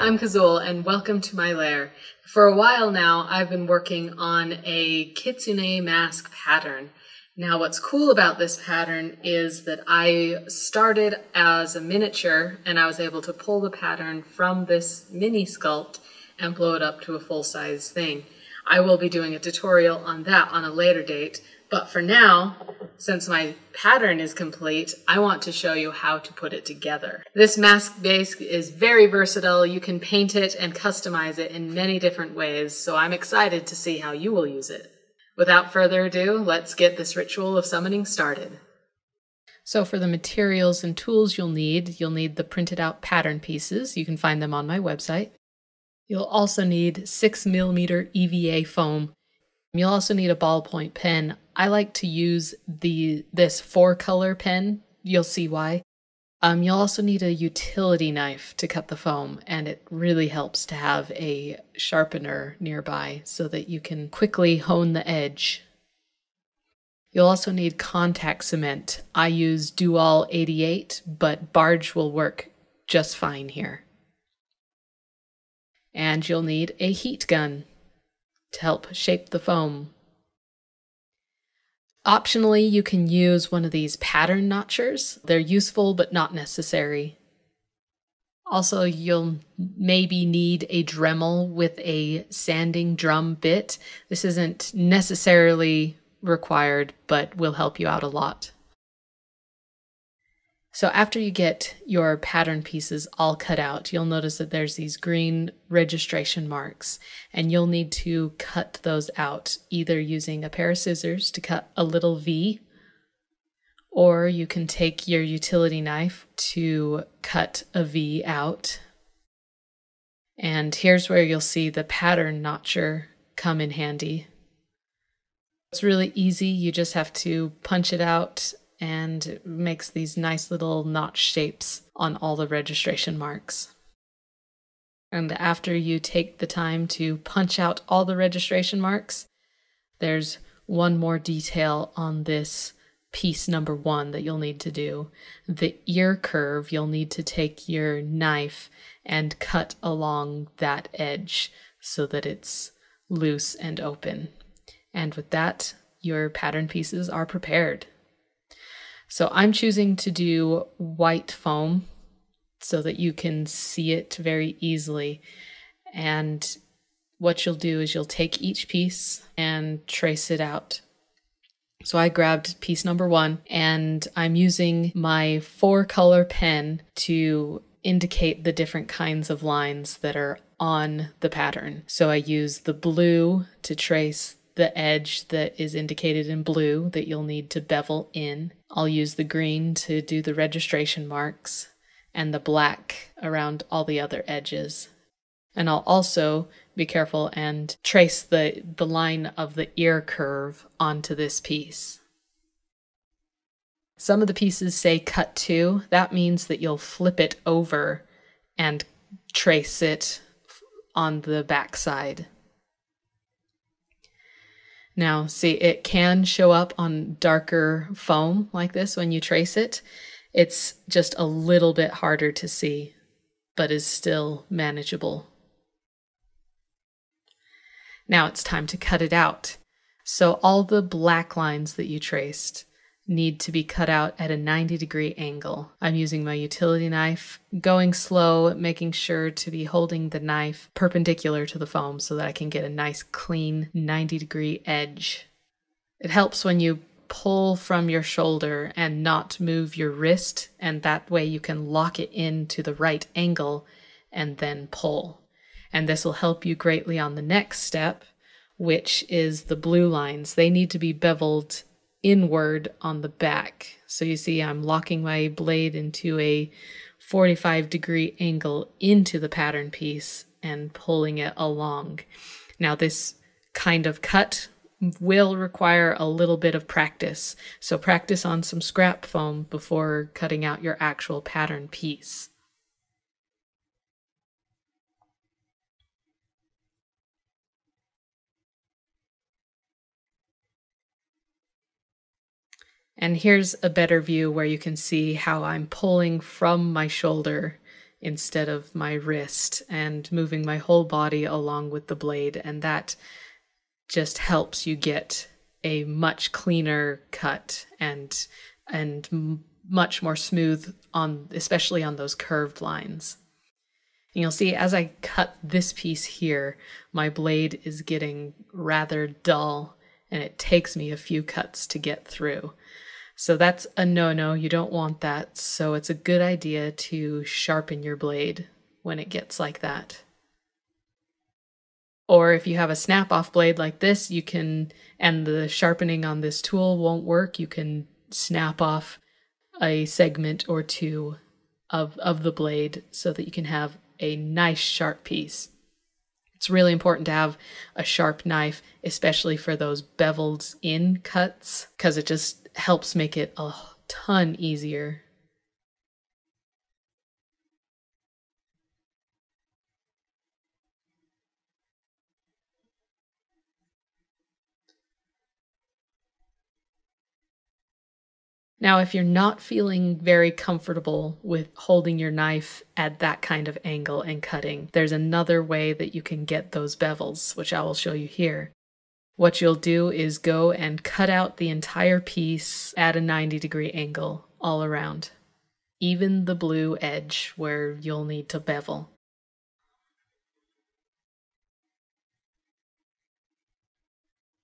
I'm Kazul and welcome to my lair. For a while now, I've been working on a kitsune mask pattern. Now what's cool about this pattern is that I started as a miniature and I was able to pull the pattern from this mini sculpt and blow it up to a full-size thing. I will be doing a tutorial on that on a later date, but for now, since my pattern is complete, I want to show you how to put it together. This mask base is very versatile. You can paint it and customize it in many different ways, so I'm excited to see how you will use it. Without further ado, let's get this ritual of summoning started. So for the materials and tools you'll need the printed out pattern pieces. You can find them on my website. You'll also need 6mm EVA foam. You'll also need a ballpoint pen. I like to use this 4-color pen. You'll see why. You'll also need a utility knife to cut the foam, and it really helps to have a sharpener nearby so that you can quickly hone the edge. You'll also need contact cement. I use Dual 88, but Barge will work just fine here. And you'll need a heat gun to help shape the foam. Optionally, you can use one of these pattern notchers. They're useful but not necessary. Also, you'll maybe need a Dremel with a sanding drum bit. This isn't necessarily required, but will help you out a lot. So after you get your pattern pieces all cut out, you'll notice that there's these green registration marks, and you'll need to cut those out, either using a pair of scissors to cut a little V, or you can take your utility knife to cut a V out. And here's where you'll see the pattern notcher come in handy. It's really easy. You just have to punch it out, and it makes these nice little notch shapes on all the registration marks. And after you take the time to punch out all the registration marks, there's one more detail on this piece number 1 that you'll need to do. The ear curve, you'll need to take your knife and cut along that edge so that it's loose and open. And with that, your pattern pieces are prepared. So I'm choosing to do white foam so that you can see it very easily. And what you'll do is you'll take each piece and trace it out. So I grabbed piece number 1, and I'm using my 4-color pen to indicate the different kinds of lines that are on the pattern. So I use the blue to trace the edge that is indicated in blue that you'll need to bevel in. I'll use the green to do the registration marks, and the black around all the other edges. And I'll also be careful and trace the line of the ear curve onto this piece. Some of the pieces say cut to. That means that you'll flip it over and trace it on the back side. Now, see, it can show up on darker foam like this when you trace it. It's just a little bit harder to see, but is still manageable. Now it's time to cut it out. So all the black lines that you traced need to be cut out at a 90-degree angle. I'm using my utility knife, going slow, making sure to be holding the knife perpendicular to the foam so that I can get a nice clean 90-degree edge. It helps when you pull from your shoulder and not move your wrist, and that way you can lock it into the right angle and then pull. And this will help you greatly on the next step, which is the blue lines. They need to be beveled inward on the back. So you see I'm locking my blade into a 45-degree angle into the pattern piece and pulling it along. Now this kind of cut will require a little bit of practice. So practice on some scrap foam before cutting out your actual pattern piece. And here's a better view where you can see how I'm pulling from my shoulder instead of my wrist, and moving my whole body along with the blade, and that just helps you get a much cleaner cut and much more smooth on, especially on those curved lines. And you'll see as I cut this piece here, my blade is getting rather dull, and it takes me a few cuts to get through. So that's a no-no, you don't want that. So it's a good idea to sharpen your blade when it gets like that. Or if you have a snap-off blade like this, you can, and the sharpening on this tool won't work, you can snap off a segment or two of the blade so that you can have a nice sharp piece. It's really important to have a sharp knife, especially for those beveled in cuts, because it just helps make it a ton easier. Now, if you're not feeling very comfortable with holding your knife at that kind of angle and cutting, there's another way that you can get those bevels, which I will show you here. What you'll do is go and cut out the entire piece at a 90-degree angle all around, even the blue edge where you'll need to bevel.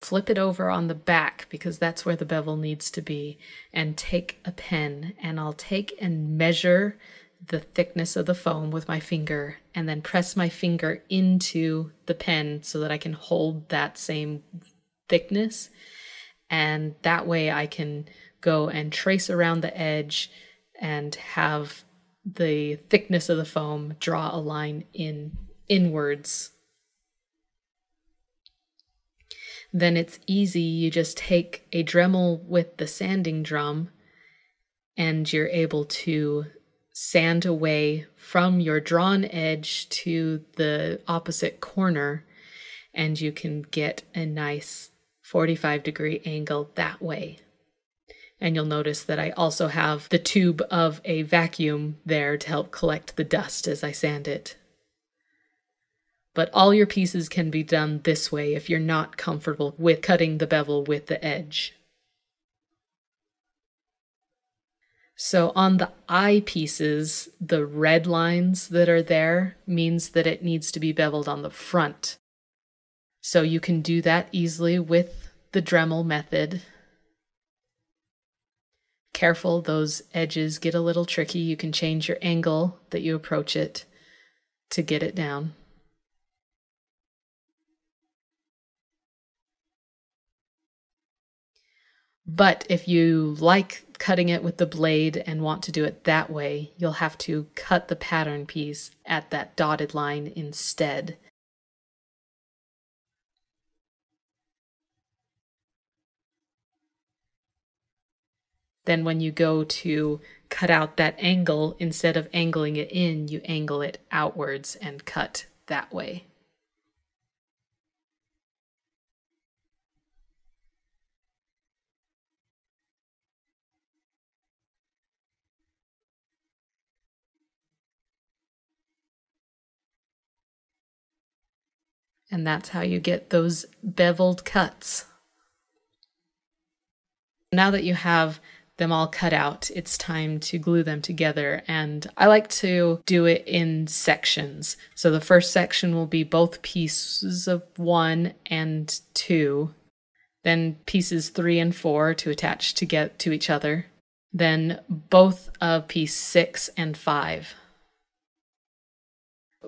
Flip it over on the back because that's where the bevel needs to be, and take a pen, and I'll take and measure the thickness of the foam with my finger and then press my finger into the pen so that I can hold that same thickness, and that way I can go and trace around the edge and have the thickness of the foam draw a line inwards. Then it's easy, you just take a Dremel with the sanding drum and you're able to sand away from your drawn edge to the opposite corner, and you can get a nice 45-degree angle that way. And you'll notice that I also have the tube of a vacuum there to help collect the dust as I sand it. But all your pieces can be done this way if you're not comfortable with cutting the bevel with the edge. So on the eye pieces, the red lines that are there means that it needs to be beveled on the front. So you can do that easily with the Dremel method. Careful, those edges get a little tricky. You can change your angle that you approach it to get it down. But if you like cutting it with the blade and want to do it that way, you'll have to cut the pattern piece at that dotted line instead. Then when you go to cut out that angle, instead of angling it in, you angle it outwards and cut that way. And that's how you get those beveled cuts. Now that you have them all cut out, it's time to glue them together, and I like to do it in sections. So the first section will be both pieces of 1 and 2, then pieces 3 and 4 to attach to get to each other, then both of piece 6 and 5.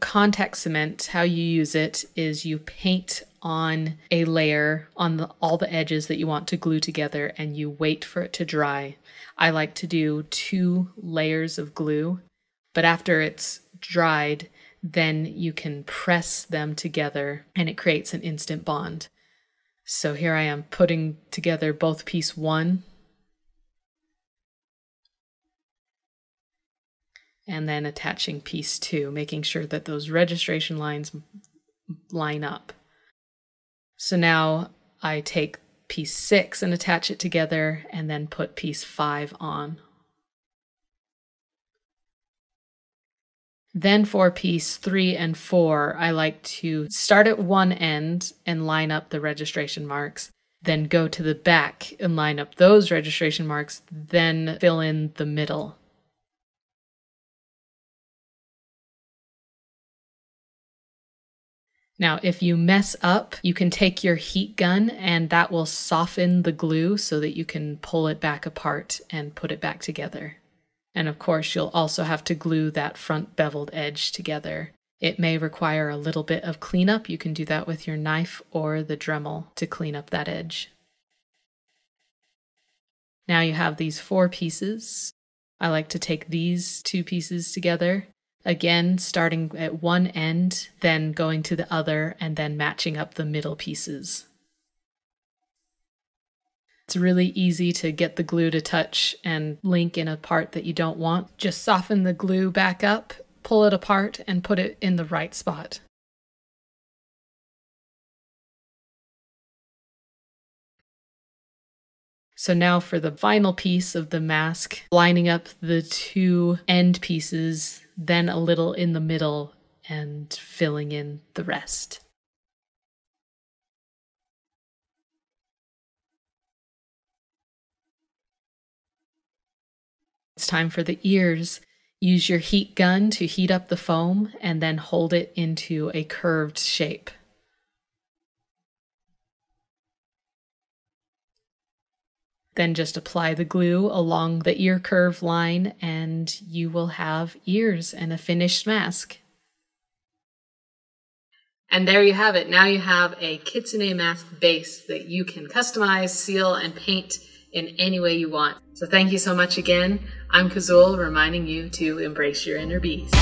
Contact cement, how you use it is you paint on a layer on all the edges that you want to glue together, and you wait for it to dry. I like to do 2 layers of glue, but after it's dried, then you can press them together and it creates an instant bond. So here I am putting together both piece 1 and then attaching piece 2, making sure that those registration lines line up. So now I take piece 6 and attach it together, and then put piece 5 on. Then for piece 3 and 4, I like to start at one end and line up the registration marks, then go to the back and line up those registration marks, then fill in the middle. Now, if you mess up, you can take your heat gun and that will soften the glue so that you can pull it back apart and put it back together. And of course, you'll also have to glue that front beveled edge together. It may require a little bit of cleanup. You can do that with your knife or the Dremel to clean up that edge. Now you have these 4 pieces. I like to take these 2 pieces together. Again, starting at one end, then going to the other, and then matching up the middle pieces. It's really easy to get the glue to touch and link in a part that you don't want. Just soften the glue back up, pull it apart, and put it in the right spot. So now for the final piece of the mask, lining up the 2 end pieces, then a little in the middle, and filling in the rest. It's time for the ears. Use your heat gun to heat up the foam and then hold it into a curved shape. Then just apply the glue along the ear curve line and you will have ears and a finished mask. And there you have it. Now you have a Kitsune mask base that you can customize, seal, and paint in any way you want. So thank you so much again. I'm Kazul, reminding you to embrace your inner beast.